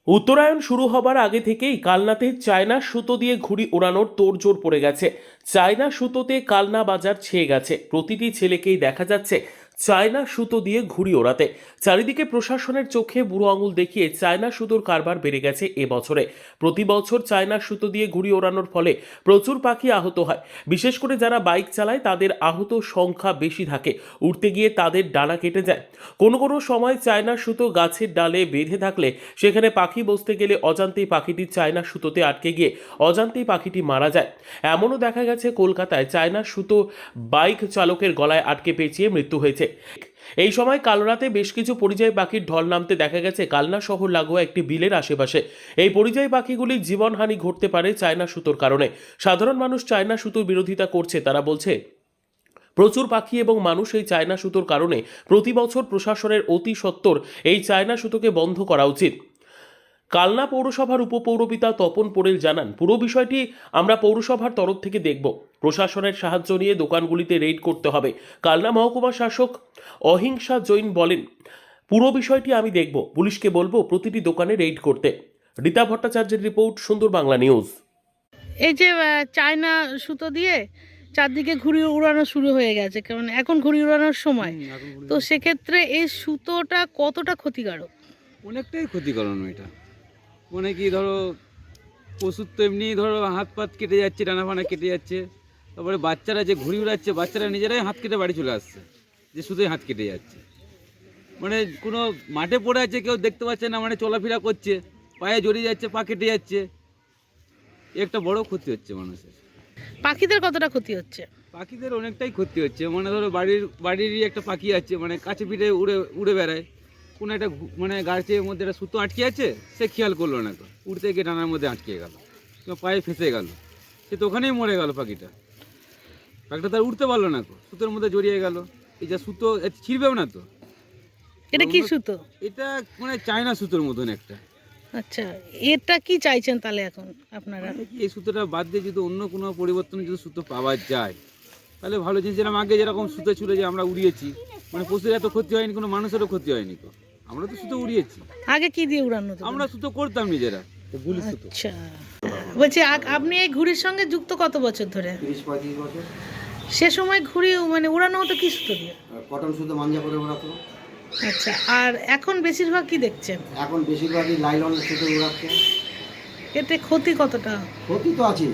উত্তরায়ণ শুরু হবার আগে থেকেই কালনাতে চায়না সুতো দিয়ে ঘুড়ি ওড়ানোর তোড়জোড় পড়ে গেছে। চায়না সুতোতে কালনা বাজার ছেয়ে গেছে। প্রতিটি ছেলেকেই দেখা যাচ্ছে চায়না সুতো দিয়ে ঘুড়ি ওড়াতে। চারিদিকে প্রশাসনের চোখে বুড়ো আঙুল দেখিয়ে চায়না সুতোর কারবার বেড়ে গেছে এবছরে। প্রতি বছর চায়না সুতো দিয়ে ঘুড়ি ওড়ানোর ফলে প্রচুর পাখি আহত হয়। বিশেষ করে যারা বাইক চালায় তাদের আহত সংখ্যা বেশি থাকে। উঠতে গিয়ে তাদের ডানা কেটে যায়। কোনো কোনো সময় চায়না সুতো গাছের ডালে বেঁধে থাকলে সেখানে পাখি বসতে গেলে অজান্তেই পাখিটি চায়না সুতোতে আটকে গিয়ে অজান্তেই পাখিটি মারা যায়। এমনও দেখা গেছে কলকাতায় চায়না সুতো বাইক চালকের গলায় আটকে পেঁচিয়ে মৃত্যু হয়েছে। এই সময় কাল রাতে বেশ কিছু পরিযায়ী পাখির ঢল নামতে দেখা গেছে কালনা শহর লাগোয়া একটি বিলের আশেপাশে। এই পরিযায়ী পাখিগুলির জীবনহানি ঘটতে পারে চায়না সুতোর কারণে। সাধারণ মানুষ চায়না সুতোর বিরোধিতা করছে। তারা বলছে প্রচুর পাখি এবং মানুষ এই চায়না সুতোর কারণে প্রতি বছর প্রশাসনের অতি সত্বর এই চায়না সুতোকে বন্ধ করা উচিত। কালনা পৌরসভার উপপৌরপিতা তপন পোড়েল জানান, পুরো বিষয়টি আমরা পৌরসভার তরফ থেকে দেখব। প্রশাসনের সাহায্য নিয়ে দোকানগুলিতে রেইড করতে হবে। কালনা মহকুমা শাসক অহিংসা জৈন বলেন, পুরো বিষয়টি আমি দেখব, পুলিশকে বলবো প্রতিটি দোকানে রেইড করতে। রীতা ভট্টাচার্যের রিপোর্ট, সুন্দর বাংলা নিউজ। এই যে চায়না সুতো দিয়ে চারদিকে ঘুড়ি উড়ানো শুরু হয়ে গেছে, কারণ এখন ঘুড়ি উড়ানোর সময়। তো সেক্ষেত্রে এই সুতোটা কতটা ক্ষতিকারক? অনেকটাই ক্ষতিকারণ এটা। মানে কি ধরো, পশুর তো এমনি ধরো হাত পাত কেটে যাচ্ছে, ডানা ফানা কেটে যাচ্ছে। তারপরে বাচ্চারা যে ঘুড়ি উড়াচ্ছে, বাচ্চারা নিজেরাই হাত কেটে বাড়ি চলে আসছে, যে শুধুই হাত কেটে যাচ্ছে। মানে কোনো মাঠে পড়ে আছে, কেউ দেখতে পাচ্ছে না, মানে চলাফেরা করছে, পায়ে জড়িয়ে যাচ্ছে, পা কেটে যাচ্ছে। একটা বড় ক্ষতি হচ্ছে মানুষের। পাখিদের কতটা ক্ষতি হচ্ছে? পাখিদের অনেকটাই ক্ষতি হচ্ছে। মানে ধরো বাড়িরই একটা পাখি আছে, মানে কাছে পিঠে উড়ে উড়ে বেড়ায়। কোনো একটা মানে গাছের মধ্যে একটা সুতো আটকে আছে, সে খেয়াল করলো না, তো উড়তে গিয়ে ডানার মধ্যে আটকে গেল, কিংবা পায়ে ফেঁসে গেল, সে তো ওখানেই মরে গেল। পাখিটা তার উঠতে পারলো না, তো সুতোর মধ্যে জড়িয়ে গেল। এই যা সুতো ছিঁড়বেও না তো। এটা কি সুতো? এটা মানে চায়না সুতোর মতন একটা। আচ্ছা, এটা কি চাইছেন তাহলে এখন আপনারা? মানে কি, এই সুতোটা বাদ দিয়ে যদি অন্য কোনো পরিবর্তন যদি সুতো পাওয়া যায় তাহলে ভালো জিনিস। যেরকম আগে যেরকম সুতো ছিল, যে আমরা উড়িয়েছি, মানে পশুর এত ক্ষতি হয়নি, কোনো মানুষেরও ক্ষতি হয়নি। তো আমরা তো সুতো উড়িয়েছি। আগে কি দিয়ে উড়ানো হতো? আমরা সুতো করতাম নিজেরা, গুলি সুতো। আচ্ছা, বলছি আপনি এই ঘুড়ির সঙ্গে যুক্ত কত বছর ধরে? 30-35 বছর। সে সময় ঘুড়ি মানে উড়ানো হতো কি সুতো দিয়ে? কটন সুতো মাঞ্জা করে ওড়াতো। আচ্ছা, আর এখন বেশিরভাগ কি দেখছেন? এখন বেশিরভাগই লাইলন সুতো ওড়াচ্ছে। এতে ক্ষতি কতটা? ক্ষতি তো আছে,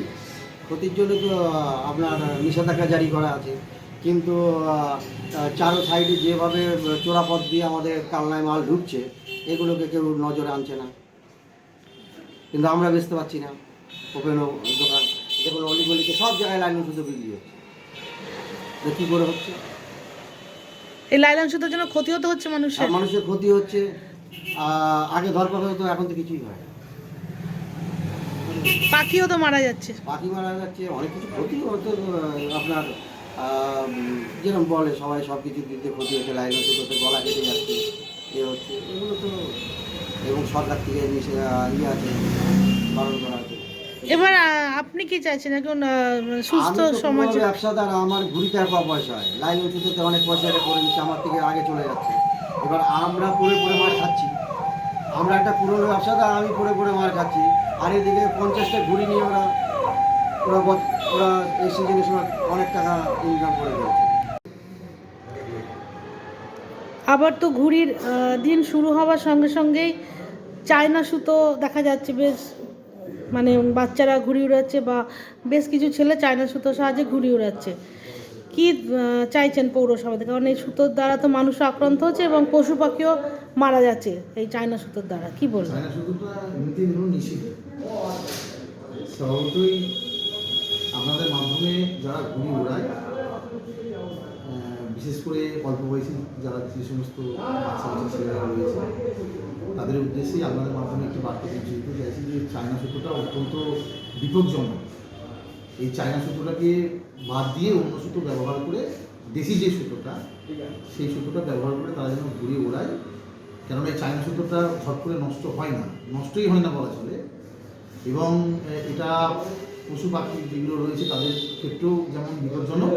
ক্ষতির জন্য তো আপনার নিষেধাজ্ঞা জারি করা আছে। কিন্তু চারো সাইডে যেভাবে চোরাপথ দিয়ে আমাদের কালনায় মাল ঢুকছে, এগুলোকে কেউ নজরে আনছে না। কিন্তু আমরা বেচতে পারছি না। ওপেন দোকান, যেগুলো অলিগলিতে সব জায়গায় লাইলন সুতো বিক্রি হচ্ছে। কী করে হচ্ছে? এই লাইলন সুতোর জন্য ক্ষতি হচ্ছে মানুষের। মানুষের ক্ষতি হচ্ছে। আগে ধরপাকড় হতো, এখন তো কিছুই হয়। পাখিও তো মারা যাচ্ছে। পাখি মারা যাচ্ছে, অনেক কিছু ক্ষতি হতো। আপনার যেরকম বলে সবাই, সব কিছু দিতে ক্ষতি হচ্ছে, লাইন সুতোতে গলা কেটে যাচ্ছে, এ হচ্ছে, এগুলো তো। এবং সরকার থেকে ইয়ে আছে, বারণ করা আছে। এবার আপনি কি চাইছেন এখন সুস্থ সমাজ? ব্যবসাদার, আমার ঘুরিতে আর পয়সা হয়, লাইন সুতোতে অনেক পয়সা করে নিচ্ছে, আমার থেকে আগে চলে যাচ্ছে। এবার আমরা পড়ে পড়ে মার খাচ্ছি। আমরা একটা পুরনো ব্যবসাদার, আমি পড়ে পড়ে মার খাচ্ছি। আর এদিকে 50টা ঘুরি নিয়ে ওরা এই সিজনের সময় অনেক টাকা ইনকাম করে দিয়েছে। আবার তো ঘুড়ির দিন শুরু হওয়ার সঙ্গে সঙ্গেই চায়না সুতো দেখা যাচ্ছে, বেশ মানে বাচ্চারা ঘুড়ি উড়াচ্ছে বা বেশ কিছু ছেলে চায়না সুতোর সাহায্যে ঘুড়ি উড়াচ্ছে। কি চাইছেন পৌরসভা থেকে? কারণ এই সুতোর দ্বারা তো মানুষ আক্রান্ত হচ্ছে এবং পশু পাখিও মারা যাচ্ছে এই চায়না সুতোর দ্বারা। কি বলবেন? চায়না সুতোটা এমনিতেই ধরুন নিষিদ্ধ। স্বভাবতই আপনাদের মাধ্যমে যারা ঘুড়ি ওড়ায়, বিশেষ করে অল্প বয়সী যারা যে সমস্ত বাচ্চা ছেলেরা রয়েছে, তাদের উদ্দেশ্যেই আপনাদের মাধ্যমে একটি বার্তা পৌঁছে দিতে চাইছি যে চায়না সুতোটা অত্যন্ত বিপজ্জনক। এই চায়না সুতোটাকে বাদ দিয়ে অন্য সুতো ব্যবহার করে, দেশি যে সুতোটা, সেই সুতোটা ব্যবহার করে তারা যেন ঘুড়ি ওড়ায়। কেননা এই চায়না সুতোটা ঝট করে নষ্ট হয় না, নষ্টই হয় না বলা চলে। এবং এটা পশু পাখি যেগুলো রয়েছে তাদের ক্ষেত্রেও যেমন বিপজ্জনক,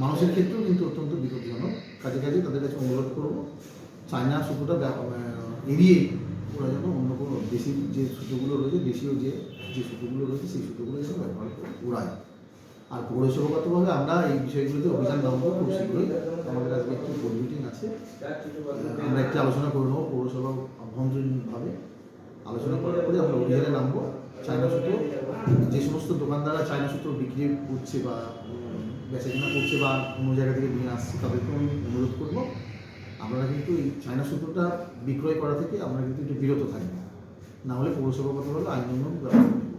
মানুষের ক্ষেত্রেও কিন্তু অত্যন্ত বিপজ্জনক। কাজে কাজে তাদের কাছে অনুরোধ করব, চায়না সুতোটা এড়িয়ে ওরা যেন অন্য কোনো দেশি দেশি যে সুতোগুলো রয়েছে, দেশীয় যে সুতোগুলো রয়েছে সেই সুতোগুলো যেন ব্যবহার করে উড়ায়। আর পৌরসভাগতভাবে আমরা এই বিষয়গুলোতে অভিযান নামবো খুব শীঘ্রই। আমাদের আজকে একটি বোর্ড মিটিং আছে, আমরা একটি আলোচনা করে নেবো পৌরসভা অভ্যন্তরীণভাবে আলোচনা করার পরে আমরা অভিযানে নামবো। চায়না সুতো যে সমস্ত দোকানদাররা চায়না সুতো বিক্রি করছে বা বেচাকেনা করছে বা অন্য জায়গা থেকে নিয়ে আসছে, তাদেরকে আমি অনুরোধ করবো আপনারা কিন্তু এই চায়না সুতোটা বিক্রয় করা থেকে আমরা কিন্তু একটু বিরত থাকবো, না হলে পৌরসভাগতভাবে আইন ব্যবস্থা